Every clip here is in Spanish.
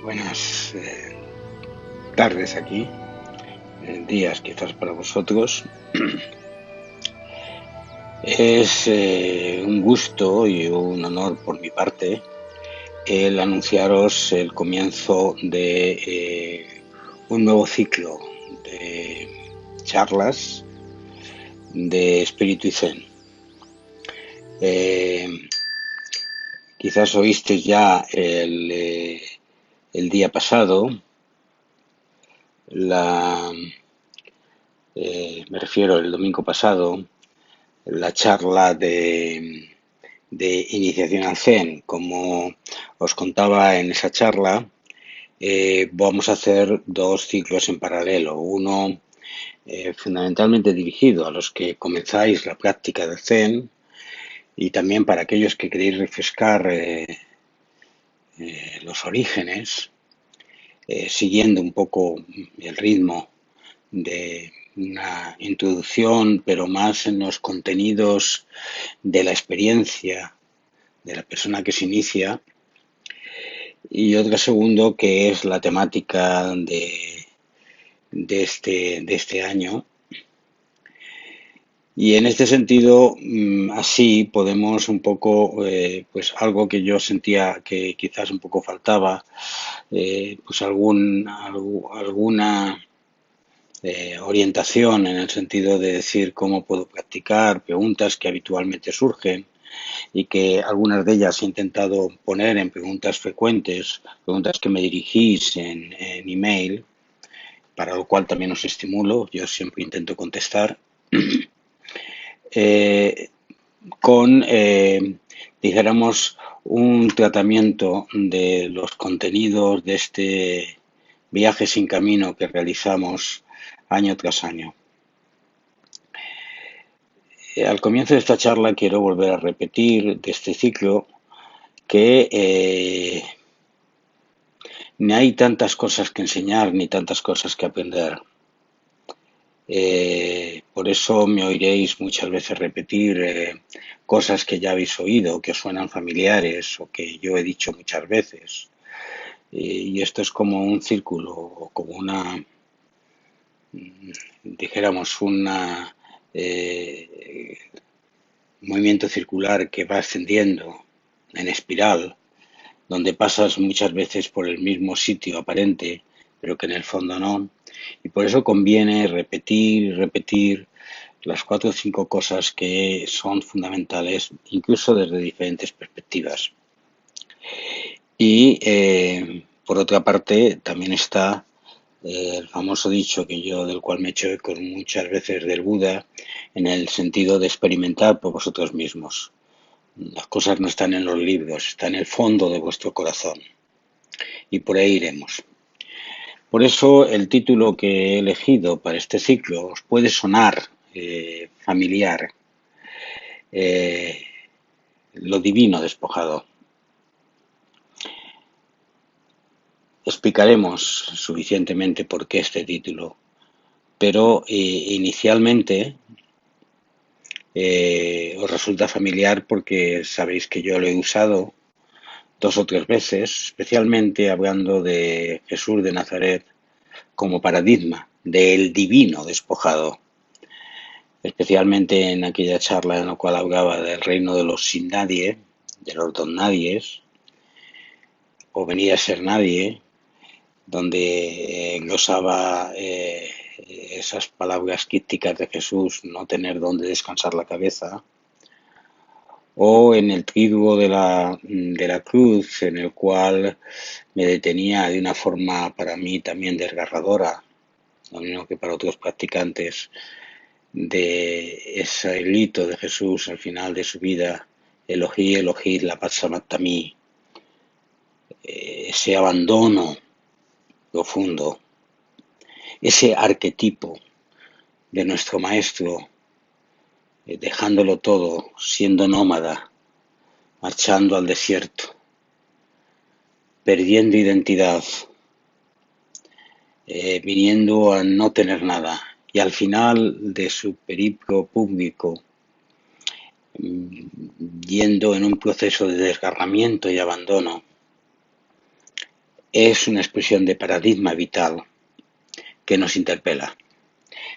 Buenas tardes aquí, días quizás para vosotros. Es un gusto y un honor por mi parte el anunciaros el comienzo de un nuevo ciclo de charlas de Espíritu y Zen. Eh, Quizás oísteis ya el día pasado la, me refiero el domingo pasado, la charla de iniciación al Zen. Como os contaba en esa charla, vamos a hacer dos ciclos en paralelo. Uno fundamentalmente dirigido a los que comenzáis la práctica del Zen y también para aquellos que queréis refrescar los orígenes, siguiendo un poco el ritmo de una introducción, pero más en los contenidos de la experiencia de la persona que se inicia, y otro segundo que es la temática de este año. Y en este sentido, así podemos un poco, pues algo que yo sentía que quizás un poco faltaba, pues alguna orientación en el sentido de decir cómo puedo practicar, preguntas que habitualmente surgen y que algunas de ellas he intentado poner en preguntas frecuentes, preguntas que me dirigís en email, para lo cual también os estimulo, yo siempre intento contestar, eh, con, dijéramos, un tratamiento de los contenidos de este viaje sin camino que realizamos año tras año. Al comienzo de esta charla quiero volver a repetir de este ciclo que ni hay tantas cosas que enseñar ni tantas cosas que aprender. Por eso me oiréis muchas veces repetir cosas que ya habéis oído, que os suenan familiares o que yo he dicho muchas veces. Y esto es como un círculo o como una, dijéramos, una movimiento circular que va ascendiendo en espiral, donde pasas muchas veces por el mismo sitio aparente, pero que en el fondo no. Y por eso conviene repetir y repetir las 4 o 5 cosas que son fundamentales, incluso desde diferentes perspectivas. Y por otra parte, también está el famoso dicho que yo, del cual me echo eco muchas veces del Buda, en el sentido de experimentar por vosotros mismos. Las cosas no están en los libros, están en el fondo de vuestro corazón. Y por ahí iremos. Por eso el título que he elegido para este ciclo os puede sonar familiar, eh, lo divino despojado. Explicaremos suficientemente por qué este título, pero inicialmente os resulta familiar porque sabéis que yo lo he usado 2 o 3 veces, especialmente hablando de Jesús de Nazaret como paradigma del divino despojado, especialmente en aquella charla en la cual hablaba del reino de los sin nadie, de los don nadies, o venía a ser nadie, donde glosaba esas palabras crípticas de Jesús, no tener donde descansar la cabeza, o en el triduo de la cruz, en el cual me detenía de una forma para mí también desgarradora, lo mismo que para otros practicantes, de ese grito de Jesús al final de su vida, Elohí, Elohí, lama sabachthani, ese abandono profundo, ese arquetipo de nuestro maestro, dejándolo todo, siendo nómada, marchando al desierto, perdiendo identidad, viniendo a no tener nada. Y al final de su periplo público, yendo en un proceso de desgarramiento y abandono, es una expresión de paradigma vital que nos interpela.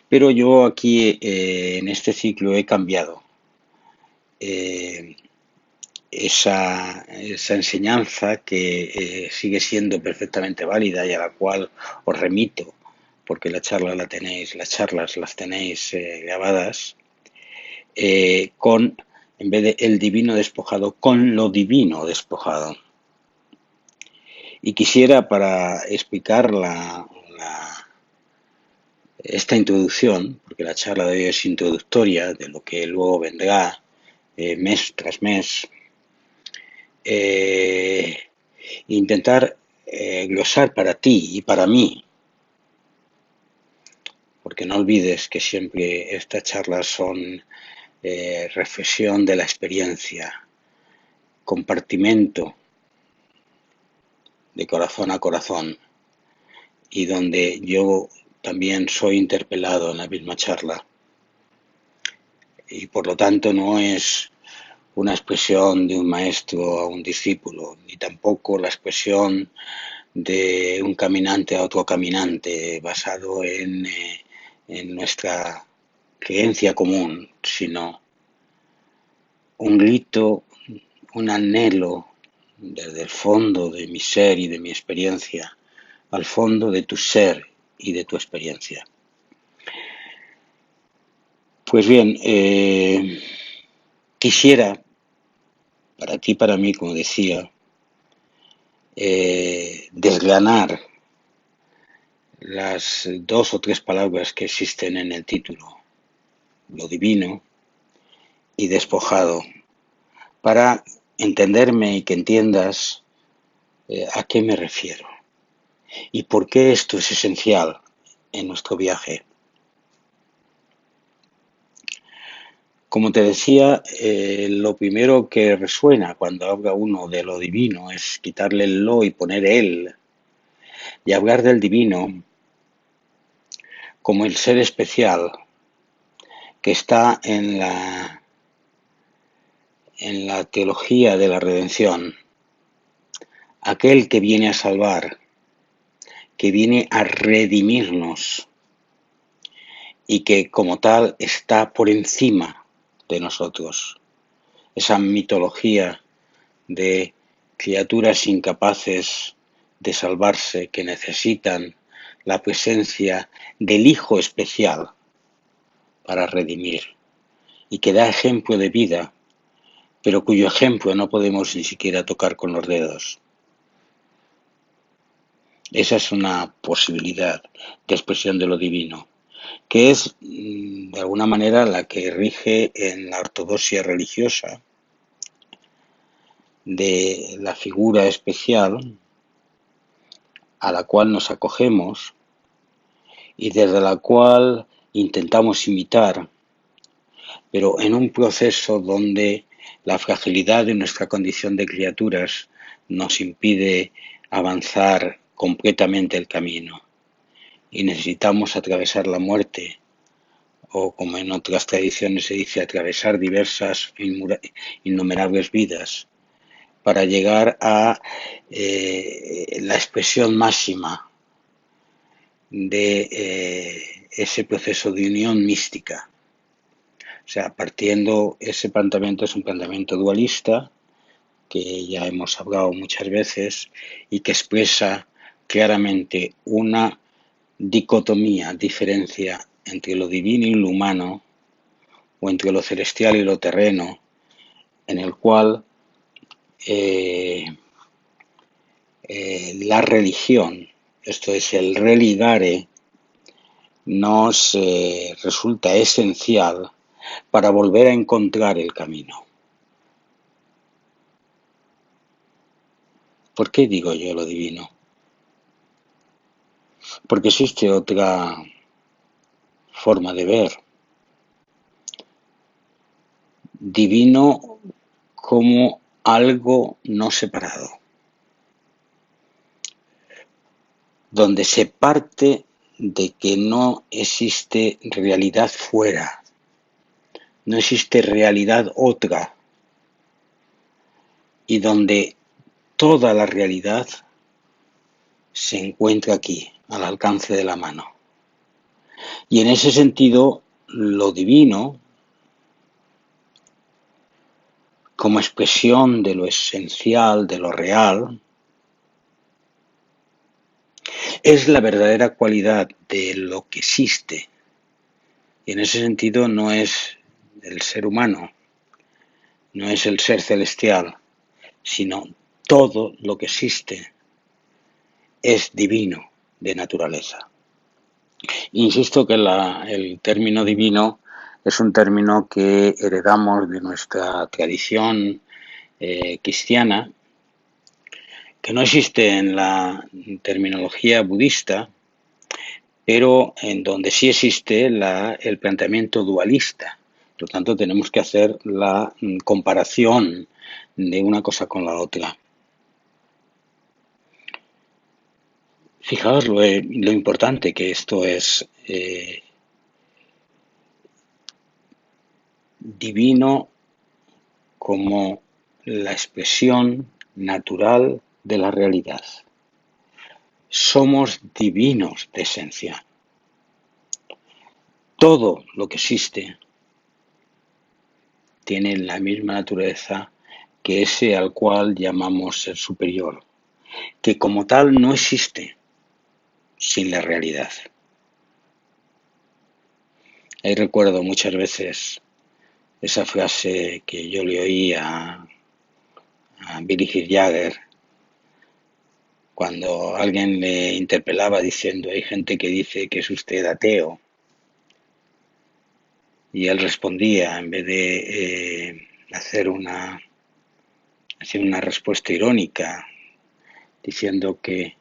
Pero yo aquí en este ciclo he cambiado eh, esa enseñanza que sigue siendo perfectamente válida y a la cual os remito, porque las charlas las tenéis grabadas, en vez de el divino despojado, con lo divino despojado. Y quisiera, para explicar esta introducción, porque la charla de hoy es introductoria de lo que luego vendrá mes tras mes, intentar glosar para ti y para mí, porque no olvides que siempre estas charlas son reflexión de la experiencia, compartimento de corazón a corazón, y donde yo también soy interpelado en la misma charla. Y por lo tanto no es una expresión de un maestro a un discípulo, ni tampoco la expresión de un caminante a otro caminante basado en nuestra creencia común, sino un grito, un anhelo desde el fondo de mi ser y de mi experiencia, al fondo de tu ser y de tu experiencia. Pues bien, quisiera, para ti y para mí, como decía, desgranar las dos o tres palabras que existen en el título, lo divino y despojado, para entenderme y que entiendas a qué me refiero y por qué esto es esencial en nuestro viaje. Como te decía, lo primero que resuena cuando habla uno de lo divino es quitarle el lo y poner él, y hablar del divino como el ser especial que está en la teología de la redención, aquel que viene a salvar, que viene a redimirnos y que como tal está por encima de nosotros. Esa mitología de criaturas incapaces de salvarse, que necesitan la presencia del Hijo especial para redimir y que da ejemplo de vida, pero cuyo ejemplo no podemos ni siquiera tocar con los dedos. Esa es una posibilidad de expresión de lo divino, que es de alguna manera la que rige en la ortodoxia religiosa de la figura especial a la cual nos acogemos y desde la cual intentamos imitar, pero en un proceso donde la fragilidad de nuestra condición de criaturas nos impide avanzar completamente el camino y necesitamos atravesar la muerte, o como en otras tradiciones se dice, atravesar diversas innumerables vidas para llegar a la expresión máxima de ese proceso de unión mística. O sea, ese planteamiento es un planteamiento dualista que ya hemos hablado muchas veces y que expresa claramente una dicotomía, diferencia entre lo divino y lo humano, o entre lo celestial y lo terreno, en el cual la religión, esto es el religare, nos resulta esencial para volver a encontrar el camino. ¿Por qué digo yo lo divino? Porque existe otra forma de ver. Divino como algo no separado, donde se parte de que no existe realidad fuera, no existe realidad otra, y donde toda la realidad se encuentra aquí, al alcance de la mano. Y en ese sentido, lo divino, como expresión de lo esencial, de lo real, es la verdadera cualidad de lo que existe. Y en ese sentido no es el ser humano, no es el ser celestial, sino todo lo que existe es divino de naturaleza. Insisto que el término divino es un término que heredamos de nuestra tradición cristiana, que no existe en la terminología budista, pero en donde sí existe el planteamiento dualista. Por lo tanto, tenemos que hacer la comparación de una cosa con la otra. Fijaos lo importante que esto es divino como la expresión natural de la realidad. Somos divinos de esencia. Todo lo que existe tiene la misma naturaleza que ese al cual llamamos ser superior, que como tal no existe sin la realidad. Ahí recuerdo muchas veces esa frase que yo le oí a Billy Jagger cuando alguien le interpelaba diciendo: hay gente que dice que es usted ateo, y él respondía, en vez de hacer una respuesta irónica, diciendo que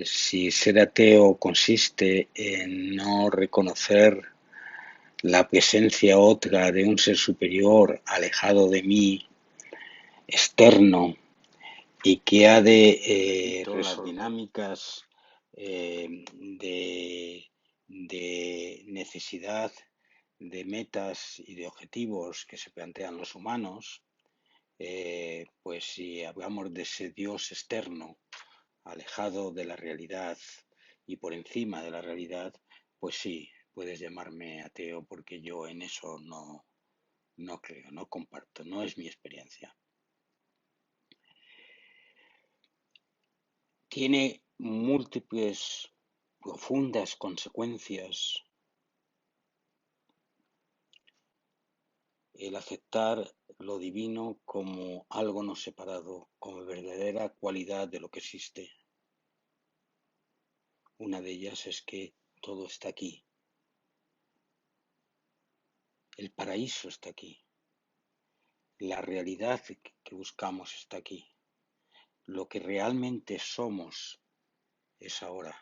si ser ateo consiste en no reconocer la presencia otra de un ser superior alejado de mí, externo, y que ha de las dinámicas de necesidad de metas y de objetivos que se plantean los humanos, pues si hablamos de ese Dios externo, alejado de la realidad y por encima de la realidad, pues sí, puedes llamarme ateo porque yo en eso no creo, no comparto, no es mi experiencia. Tiene múltiples, profundas consecuencias el aceptar lo divino como algo no separado, como verdadera cualidad de lo que existe. Una de ellas es que todo está aquí. El paraíso está aquí. La realidad que buscamos está aquí. Lo que realmente somos es ahora.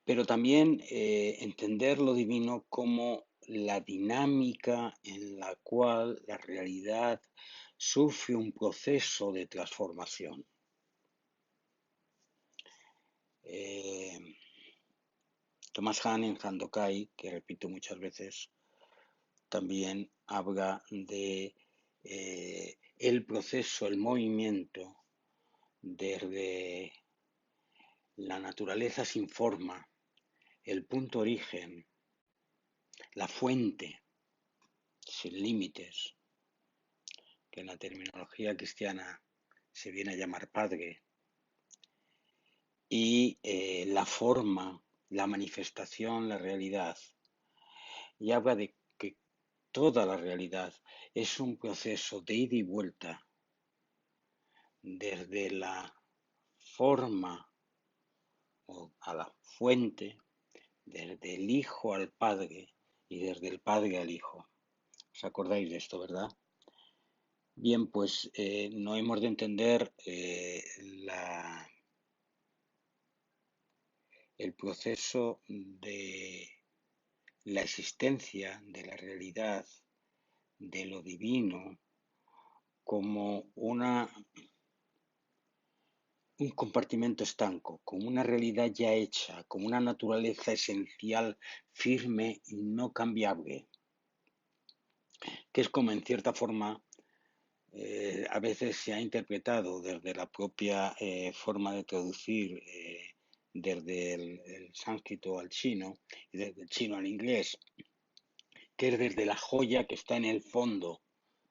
Pero también entender lo divino como la dinámica en la cual la realidad sufre un proceso de transformación. Thomas Hahn en Handokai, que repito muchas veces, también habla de el proceso, el movimiento desde la naturaleza sin forma, el punto origen, la fuente sin límites, que en la terminología cristiana se viene a llamar Padre, y la forma, la manifestación, la realidad. Y habla de que toda la realidad es un proceso de ida y vuelta desde la forma a la fuente, desde el Hijo al Padre y desde el Padre al Hijo. ¿Os acordáis de esto, verdad? Bien, pues no hemos de entender el proceso de la existencia, de la realidad, de lo divino, como un compartimento estanco, como una realidad ya hecha, como una naturaleza esencial, firme y no cambiable, que es como en cierta forma A veces se ha interpretado desde la propia forma de traducir, desde el sánscrito al chino y desde el chino al inglés, que es desde la joya que está en el fondo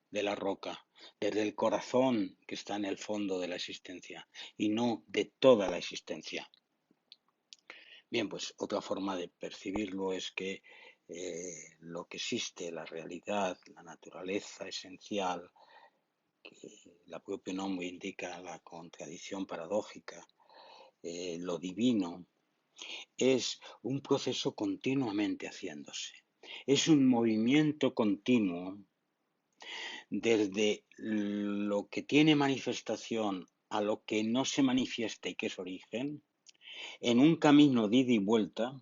de la roca, desde el corazón que está en el fondo de la existencia y no de toda la existencia. Bien, pues otra forma de percibirlo es que lo que existe, la realidad, la naturaleza esencial, que el propio nombre indica la contradicción paradójica, lo divino, es un proceso continuamente haciéndose. Es un movimiento continuo desde lo que tiene manifestación a lo que no se manifiesta y que es origen, en un camino de ida y vuelta,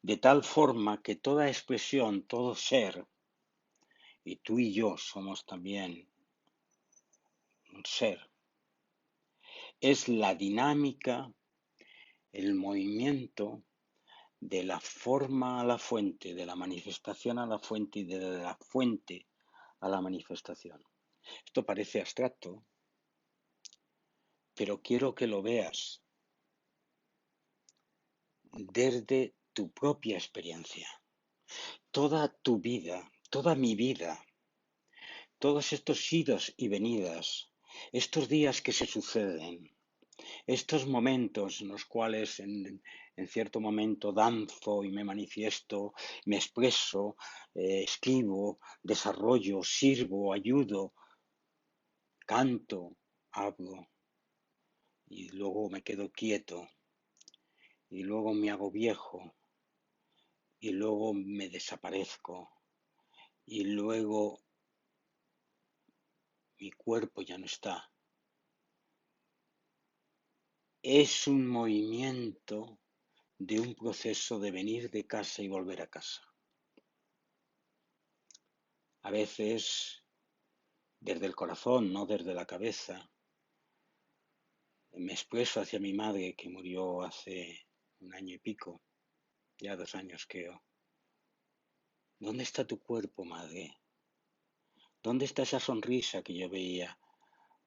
de tal forma que toda expresión, todo ser, y tú y yo somos también un ser, es la dinámica, el movimiento de la forma a la fuente, de la manifestación a la fuente y de la fuente a la manifestación. Esto parece abstracto, pero quiero que lo veas desde tu propia experiencia. Toda tu vida, toda mi vida, todos estos idos y venidas, estos días que se suceden, estos momentos en los cuales en cierto momento danzo y me manifiesto, me expreso, escribo, desarrollo, sirvo, ayudo, canto, hablo y luego me quedo quieto y luego me hago viejo y luego me desaparezco y luego mi cuerpo ya no está. Es un movimiento de un proceso de venir de casa y volver a casa. A veces desde el corazón, no desde la cabeza. Me expreso hacia mi madre que murió hace un año y pico, ya 2 años creo. ¿Dónde está tu cuerpo, madre? ¿Dónde está esa sonrisa que yo veía?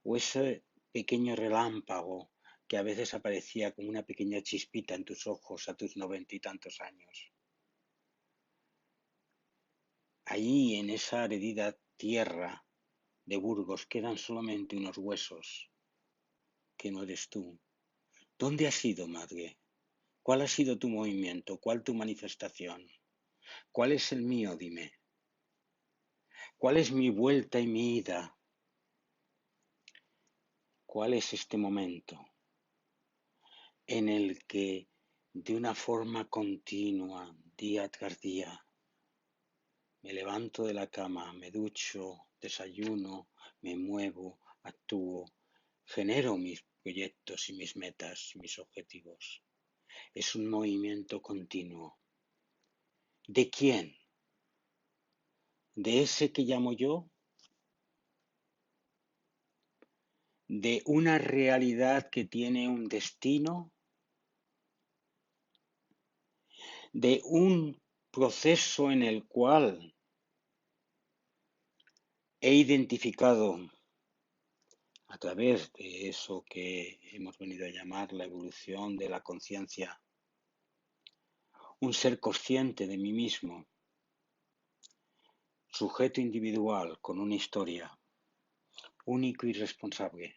O ese pequeño relámpago que a veces aparecía como una pequeña chispita en tus ojos a tus 90 y tantos años. Allí, en esa aridida tierra de Burgos, quedan solamente unos huesos, que no eres tú. ¿Dónde has ido, madre? ¿Cuál ha sido tu movimiento? ¿Cuál tu manifestación? ¿Cuál es el mío, dime? ¿Cuál es mi vuelta y mi ida? ¿Cuál es este momento en el que de una forma continua, día tras día, me levanto de la cama, me ducho, desayuno, me muevo, actúo, genero mis proyectos y mis metas y mis objetivos? Es un movimiento continuo. ¿De quién? ¿De ese que llamo yo? ¿De una realidad que tiene un destino? ¿De un proceso en el cual he identificado a través de eso que hemos venido a llamar la evolución de la conciencia, un ser consciente de mí mismo, sujeto individual con una historia, único y responsable,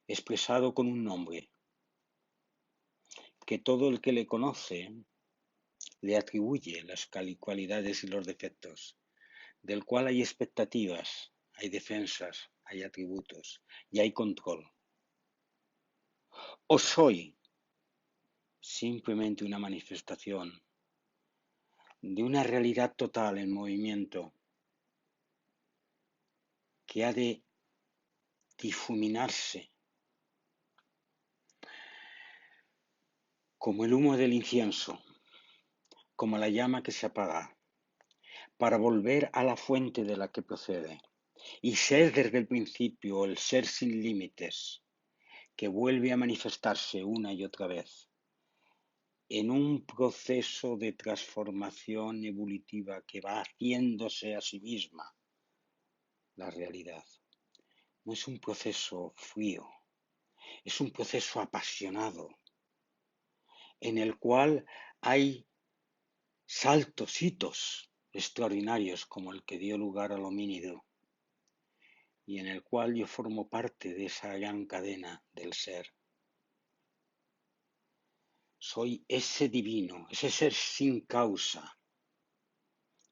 expresado con un nombre, que todo el que le conoce le atribuye las cualidades y los defectos, del cual hay expectativas, hay defensas, hay atributos y hay control? ¿O soy simplemente una manifestación de una realidad total en movimiento que ha de difuminarse como el humo del incienso, como la llama que se apaga, para volver a la fuente de la que procede y ser desde el principio el ser sin límites que vuelve a manifestarse una y otra vez en un proceso de transformación evolutiva que va haciéndose a sí misma la realidad. No es un proceso frío, es un proceso apasionado en el cual hay saltos, hitos extraordinarios como el que dio lugar al homínido y en el cual yo formo parte de esa gran cadena del ser. Soy ese divino, ese ser sin causa,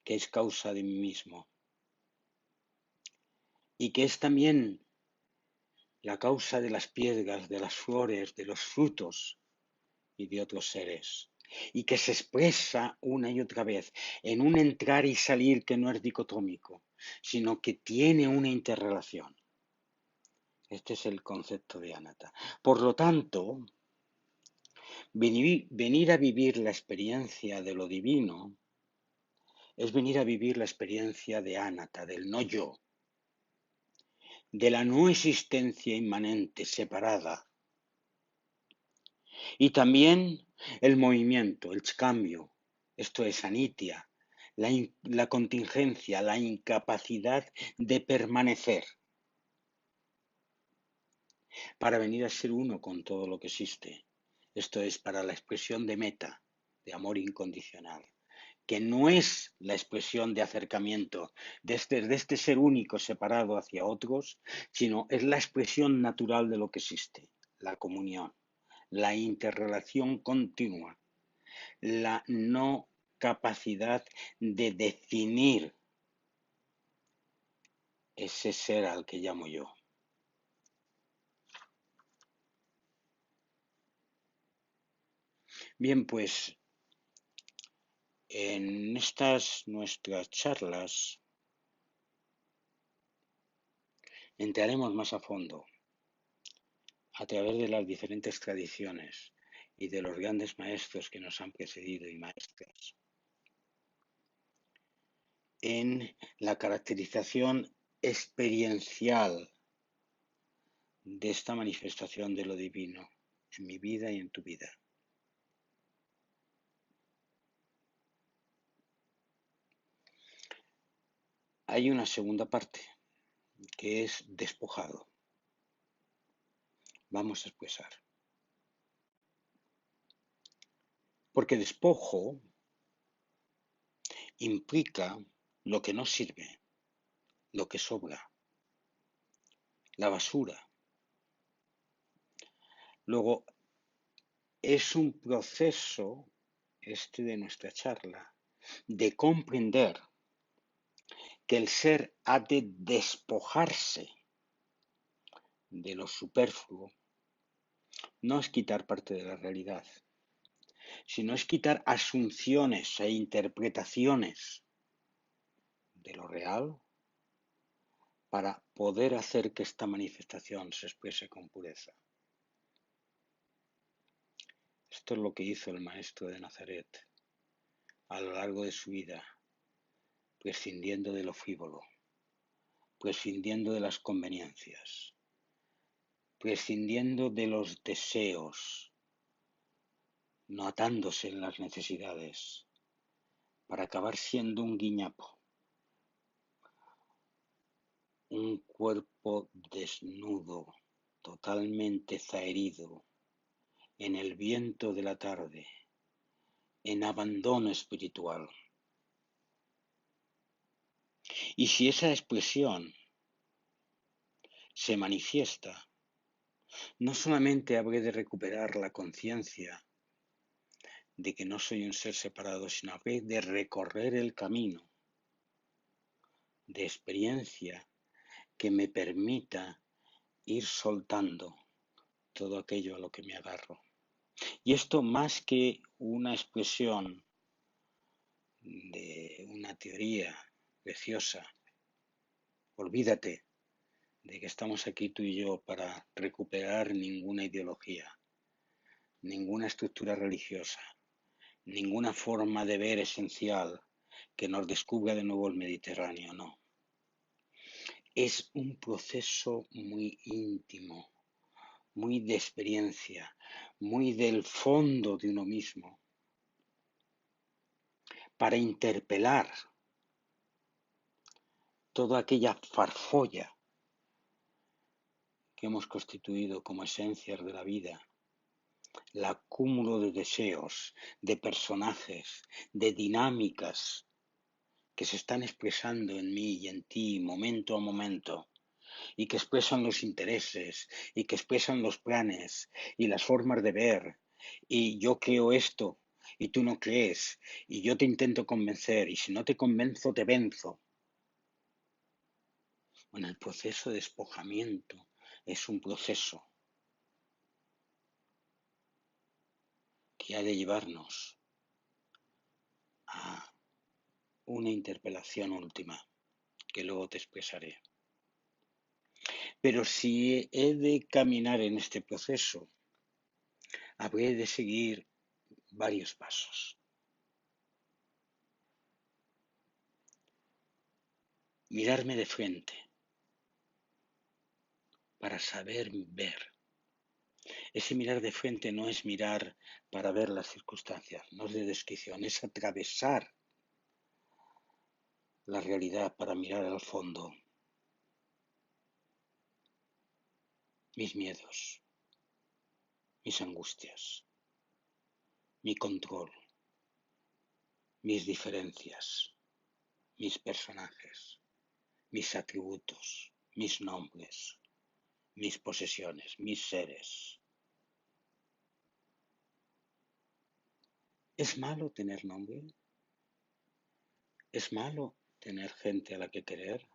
que es causa de mí mismo y que es también la causa de las piedras, de las flores, de los frutos y de otros seres, y que se expresa una y otra vez en un entrar y salir que no es dicotómico, sino que tiene una interrelación. Este es el concepto de Anatta. Por lo tanto, venir a vivir la experiencia de lo divino es venir a vivir la experiencia de Anatta, del no yo, de la no existencia inmanente, separada, y también el movimiento, el cambio, esto es anitia, la contingencia, la incapacidad de permanecer para venir a ser uno con todo lo que existe. Esto es para la expresión de meta, de amor incondicional, que no es la expresión de acercamiento de este ser único separado hacia otros, sino es la expresión natural de lo que existe, la comunión, la interrelación continua, la no capacidad de definir ese ser al que llamo yo. Bien, pues en estas nuestras charlas entraremos más a fondo a través de las diferentes tradiciones y de los grandes maestros que nos han precedido y maestras en la caracterización experiencial de esta manifestación de lo divino en mi vida y en tu vida. Hay una segunda parte que es despojado. Vamos a expresar. Porque despojo implica lo que no sirve, lo que sobra, la basura. Luego, es un proceso, este de nuestra charla, de comprender que el ser ha de despojarse de lo superfluo. No es quitar parte de la realidad, sino es quitar asunciones e interpretaciones de lo real para poder hacer que esta manifestación se exprese con pureza. Esto es lo que hizo el maestro de Nazaret a lo largo de su vida, prescindiendo de lo frívolo, prescindiendo de las conveniencias, prescindiendo de los deseos, no atándose en las necesidades, para acabar siendo un guiñapo, un cuerpo desnudo, totalmente zaherido, en el viento de la tarde, en abandono espiritual. Y si esa expresión se manifiesta, no solamente habré de recuperar la conciencia de que no soy un ser separado, sino habré de recorrer el camino de experiencia que me permita ir soltando todo aquello a lo que me agarro. Y esto más que una expresión de una teoría preciosa, olvídate de que estamos aquí tú y yo para recuperar ninguna ideología, ninguna estructura religiosa, ninguna forma de ver esencial que nos descubra de nuevo el Mediterráneo, no. Es un proceso muy íntimo, muy de experiencia, muy del fondo de uno mismo, para interpelar toda aquella farfolla que hemos constituido como esencias de la vida, el acúmulo de deseos, de personajes, de dinámicas que se están expresando en mí y en ti momento a momento, y que expresan los intereses, y que expresan los planes, y las formas de ver, y yo creo esto, y tú no crees, y yo te intento convencer, y si no te convenzo, te venzo. Bueno, el proceso de despojamiento es un proceso que ha de llevarnos a una interpelación última, que luego te expresaré. Pero si he de caminar en este proceso, habré de seguir varios pasos. Mirarme de frente para saber ver. Ese mirar de frente no es mirar para ver las circunstancias, no es de descripción, es atravesar la realidad para mirar al fondo mis miedos, mis angustias, mi control, mis diferencias, mis personajes, mis atributos, mis nombres, mis posesiones, mis seres. ¿Es malo tener nombre? ¿Es malo tener gente a la que querer?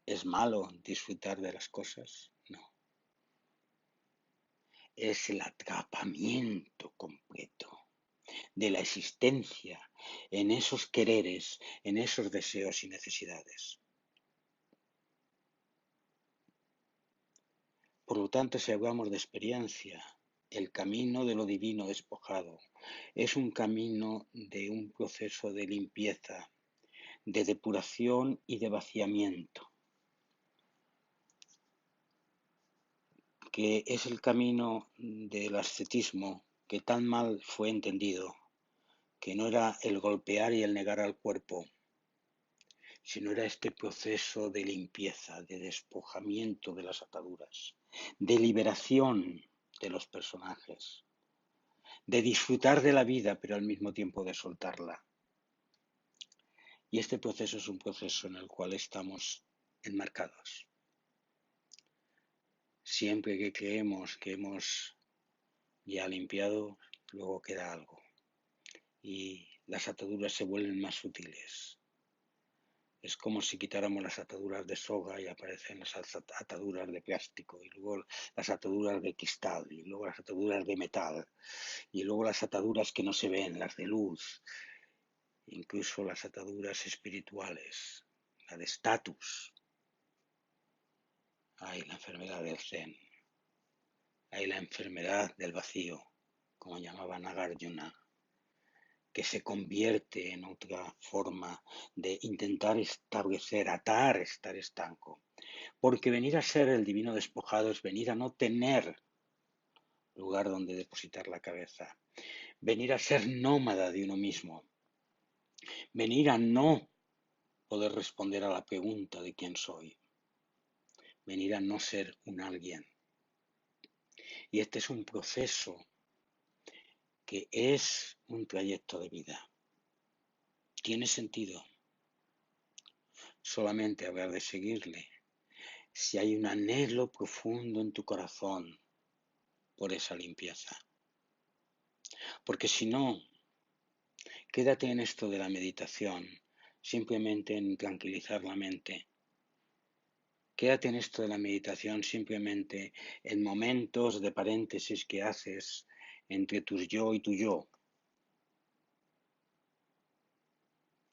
¿Es malo disfrutar de las cosas? No. Es el atrapamiento completo de la existencia en esos quereres, en esos deseos y necesidades. Por lo tanto, si hablamos de experiencia, el camino de lo divino despojado es un camino de un proceso de limpieza, de depuración y de vaciamiento, que es el camino del ascetismo que tan mal fue entendido, que no era el golpear y el negar al cuerpo, sino era este proceso de limpieza, de despojamiento de las ataduras, de liberación de los personajes, de disfrutar de la vida, pero al mismo tiempo de soltarla. Y este proceso es un proceso en el cual estamos enmarcados. Siempre que creemos que hemos ya limpiado, luego queda algo. Y las ataduras se vuelven más sutiles. Es como si quitáramos las ataduras de soga y aparecen las ataduras de plástico, y luego las ataduras de cristal, y luego las ataduras de metal, y luego las ataduras que no se ven, las de luz, incluso las ataduras espirituales, la de estatus. Hay la enfermedad del zen, hay la enfermedad del vacío, como llamaba Nagarjuna, que se convierte en otra forma de intentar establecer, atar, estar estanco. Porque venir a ser el divino despojado es venir a no tener lugar donde depositar la cabeza, venir a ser nómada de uno mismo, venir a no poder responder a la pregunta de quién soy, venir a no ser un alguien. Y este es un proceso que es un trayecto de vida. Tiene sentido solamente haber de seguirle si hay un anhelo profundo en tu corazón por esa limpieza. Porque si no, quédate en esto de la meditación, simplemente en tranquilizar la mente. Quédate en esto de la meditación simplemente en momentos de paréntesis que haces entre tu yo y tu yo.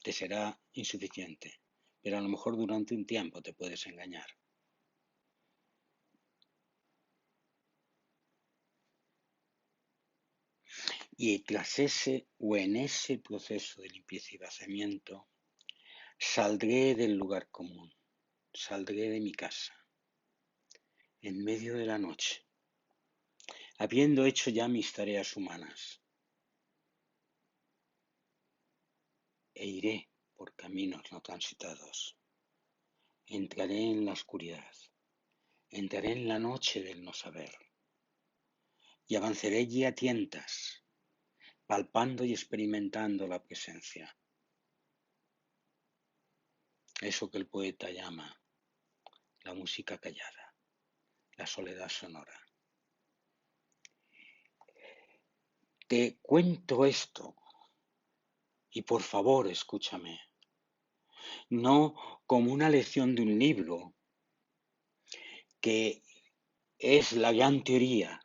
Te será insuficiente, pero a lo mejor durante un tiempo te puedes engañar. Y tras ese o en ese proceso de limpieza y vaciamiento, saldré del lugar común, saldré de mi casa, en medio de la noche, habiendo hecho ya mis tareas humanas, e iré por caminos no transitados, entraré en la oscuridad, entraré en la noche del no saber, y avanzaré allí a tientas, palpando y experimentando la presencia. Eso que el poeta llama la música callada, la soledad sonora. Te cuento esto y por favor escúchame, no como una lección de un libro que es la gran teoría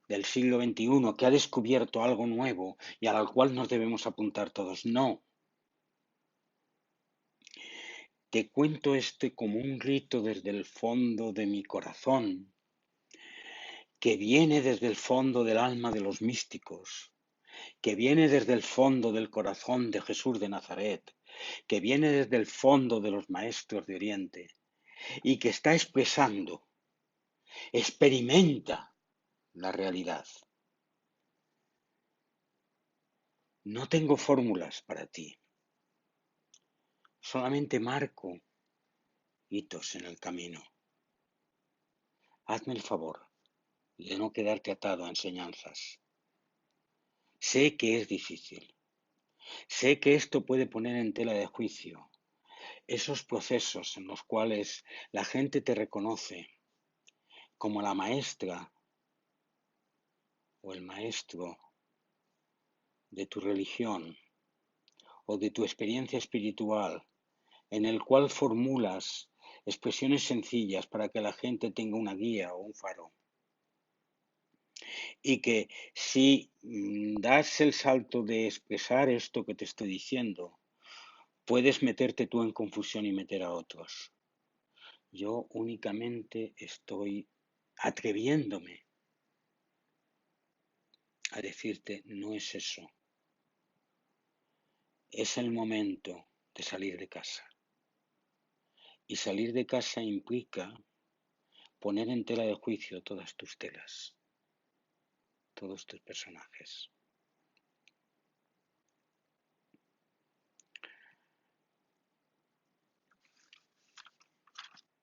del siglo XXI que ha descubierto algo nuevo y al cual nos debemos apuntar todos. No, te cuento este como un grito desde el fondo de mi corazón, que viene desde el fondo del alma de los místicos, que viene desde el fondo del corazón de Jesús de Nazaret, que viene desde el fondo de los maestros de Oriente y que está expresando, experimenta la realidad. No tengo fórmulas para ti, solamente marco hitos en el camino. Hazme el favor de no quedarte atado a enseñanzas. Sé que es difícil, sé que esto puede poner en tela de juicio esos procesos en los cuales la gente te reconoce como la maestra o el maestro de tu religión o de tu experiencia espiritual, en el cual formulas expresiones sencillas para que la gente tenga una guía o un faro. Y que si das el salto de expresar esto que te estoy diciendo, puedes meterte tú en confusión y meter a otros. Yo únicamente estoy atreviéndome a decirte, no es eso. Es el momento de salir de casa. Y salir de casa implica poner en tela de juicio todas tus telas, todos tus personajes.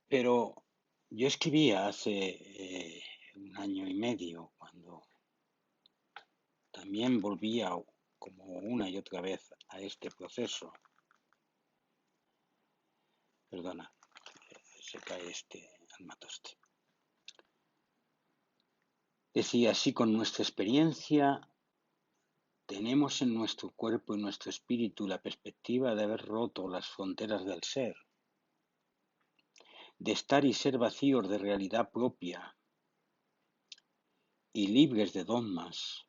Pero yo escribía hace un año y medio, cuando también volvía como una y otra vez a este proceso. Perdona, se cae este armatoste. Decía, así con nuestra experiencia tenemos en nuestro cuerpo y nuestro espíritu la perspectiva de haber roto las fronteras del ser, de estar y ser vacíos de realidad propia y libres de dogmas,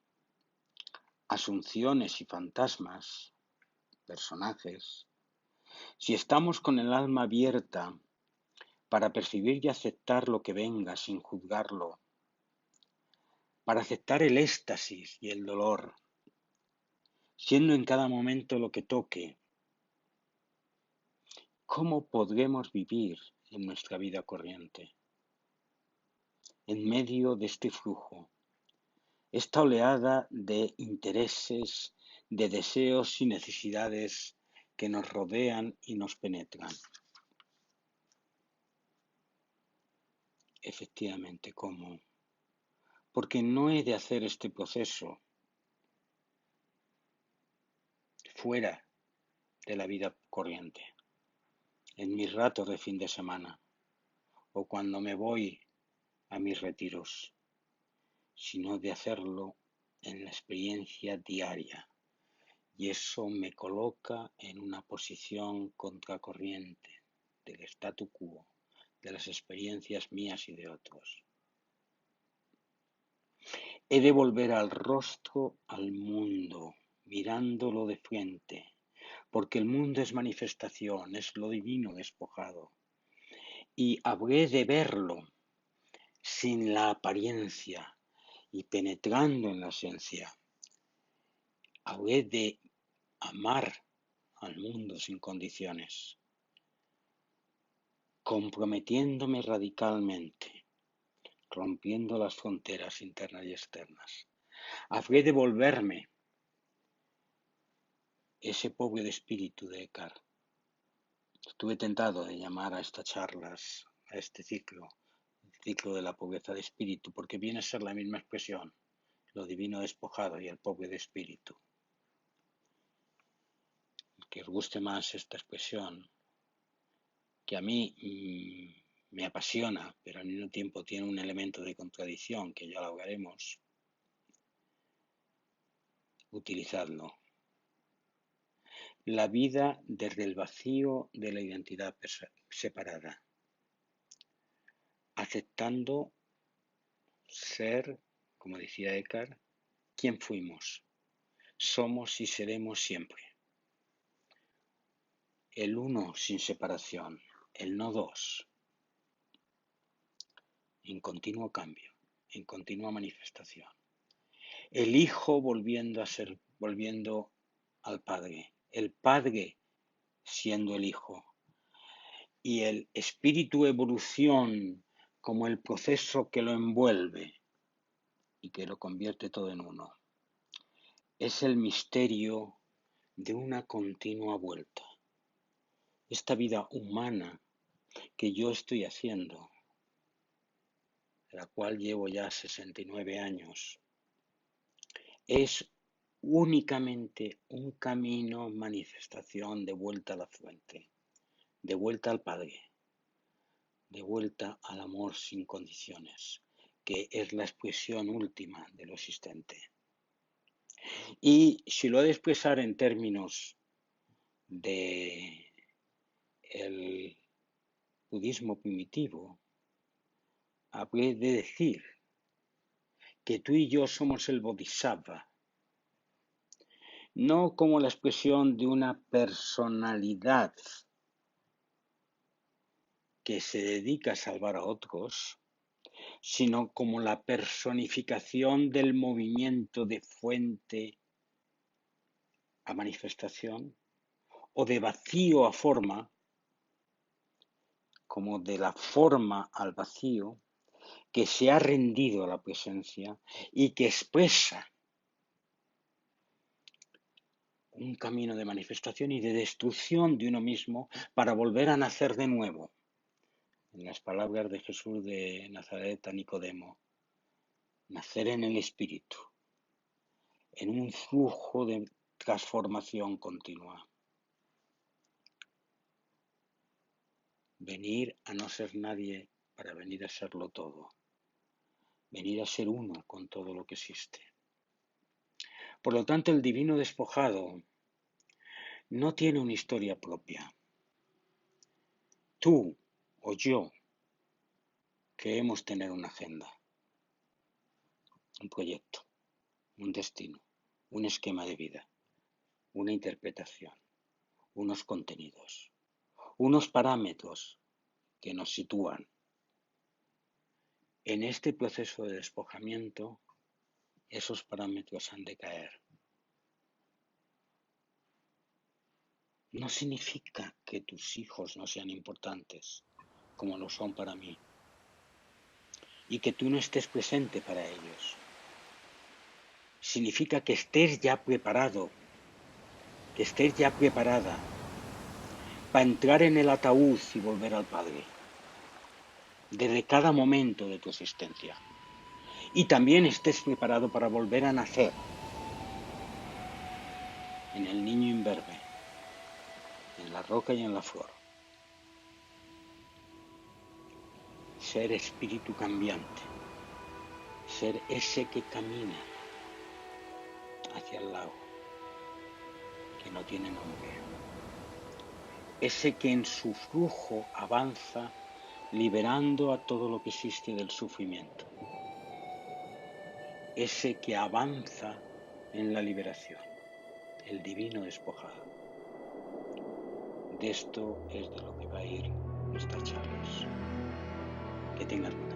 asunciones y fantasmas, personajes, si estamos con el alma abierta para percibir y aceptar lo que venga sin juzgarlo, para aceptar el éxtasis y el dolor, siendo en cada momento lo que toque, ¿cómo podremos vivir en nuestra vida corriente? En medio de este flujo, esta oleada de intereses, de deseos y necesidades que nos rodean y nos penetran. Efectivamente, ¿cómo? Porque no he de hacer este proceso fuera de la vida corriente, en mis ratos de fin de semana o cuando me voy a mis retiros, sino de hacerlo en la experiencia diaria. Y eso me coloca en una posición contracorriente del statu quo, de las experiencias mías y de otros. He de volver al rostro al mundo, mirándolo de frente, porque el mundo es manifestación, es lo divino despojado, y habré de verlo sin la apariencia y penetrando en la esencia. Habré de amar al mundo sin condiciones, comprometiéndome radicalmente, rompiendo las fronteras internas y externas. Habré de volverme ese pobre de espíritu de Eckhart, Estuve tentado de llamar a estas charlas, a este ciclo, el ciclo de la pobreza de espíritu, porque viene a ser la misma expresión, lo divino despojado y el pobre de espíritu. Que os guste más esta expresión, que a mí me apasiona, pero al mismo tiempo tiene un elemento de contradicción, que ya lo veremos, utilizadlo. La vida desde el vacío de la identidad separada, aceptando ser, como decía Eckhart, quien fuimos, somos y seremos siempre. El uno sin separación, el no dos, en continuo cambio, en continua manifestación. El Hijo volviendo al Padre, el Padre siendo el Hijo, y el espíritu evolución como el proceso que lo envuelve y que lo convierte todo en uno. Es el misterio de una continua vuelta. Esta vida humana que yo estoy haciendo, de la cual llevo ya 69 años, es únicamente un camino, manifestación de vuelta a la fuente, de vuelta al Padre, de vuelta al amor sin condiciones, que es la expresión última de lo existente. Y si lo he de expresar en términos de el budismo primitivo, habré de decir que tú y yo somos el Bodhisattva, no como la expresión de una personalidad que se dedica a salvar a otros, sino como la personificación del movimiento de fuente a manifestación o de vacío a forma, como de la forma al vacío, que se ha rendido a la presencia y que expresa un camino de manifestación y de destrucción de uno mismo para volver a nacer de nuevo. En las palabras de Jesús de Nazaret a Nicodemo, nacer en el Espíritu, en un flujo de transformación continua. Venir a no ser nadie para venir a serlo todo. Venir a ser uno con todo lo que existe. Por lo tanto, el divino despojado no tiene una historia propia. Tú o yo queremos tener una agenda, un proyecto, un destino, un esquema de vida, una interpretación, unos contenidos, unos parámetros que nos sitúan. En este proceso de despojamiento, esos parámetros han de caer. No significa que tus hijos no sean importantes, como lo son para mí, y que tú no estés presente para ellos. Significa que estés ya preparado, que estés ya preparada para entrar en el ataúd y volver al Padre, desde cada momento de tu existencia. Y también estés preparado para volver a nacer en el niño imberbe, en la roca y en la flor. Ser espíritu cambiante, ser ese que camina hacia el lago, que no tiene nombre, ese que en su flujo avanza liberando a todo lo que existe del sufrimiento, ese que avanza en la liberación, el divino despojado. De esto es de lo que va a ir nuestras charlas. Que tengas buena